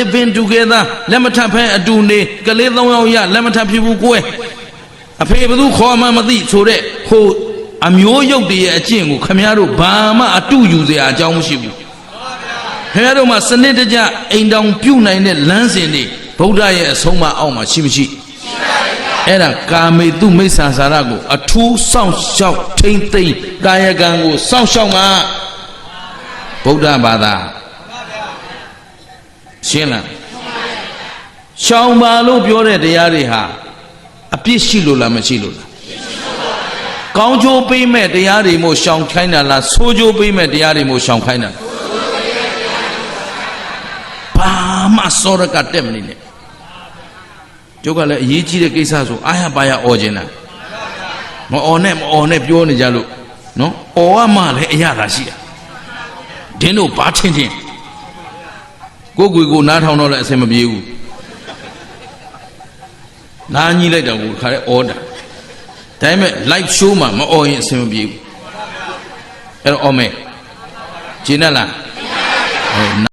living together လက်မထပ်ဖဲအတူနေကလေး၃ယောက်ရလက်မထပ်ဖြစ်ဘူးကိုယ်အဖေဘသူခေါ်မှမသိဆိုတဲ့ဟိုအမျိုးရုပ်တည်းရဲ့အကျင့်ကိုခမည်းတော်ဘာမှအတူယူစရာအကြောင်းမရှိဘူးခမည်းတော်မှာစနစ်တကျအိမ်တောင်ပြုတ်နိုင်တဲ့လမ်းစဉ်တွေဗုဒ္ဓရဲ့အဆုံးအမအောက်မှာရှိမရှိအဲ့ဒါကာမေတုမိစ္ဆာစာရကိုအထူးစောင့်ရှောက်ထိမ့်သိမ့်ကာယကံကိုစောင့်ရှောက်မှာဗုဒ္ဓဘာသာရှင်းလားရှောင်ပါလို့ပြောတဲ့တရားတွေဟာအပြစ်ရှိလို့လားမရှိလို့လားကောင်းကျိုးပေးမဲ့တရားတွေမို့ရှောင်ခိုင်းတာလားဆိုးကျိုးပေးမဲ့တရားတွေမို့ရှောင်ခိုင်းတာဘာမှစောရကတက်မနေနဲ့ကျုပ်ကလည်းအရေးကြီးတဲ့ကိစ္စဆိုအာရပါရအော်ခြင်းတာမအော်နဲ့ပြောနေကြလို့နော်အော်ရမှလည်းအရသာရှိတာဒင်းတို့ဘာထင်ကိုယ်ကိုနားထောင်တော့လည်းအဆင်မပြေဘူးနားကြီးလိုက်တော့ကိုခါရဲအော်တာဒါပေမဲ့ live show မှာမအော်ရင်အဆင်မပြေဘူးအဲ့တော့အော်မယ်ကျင်းလား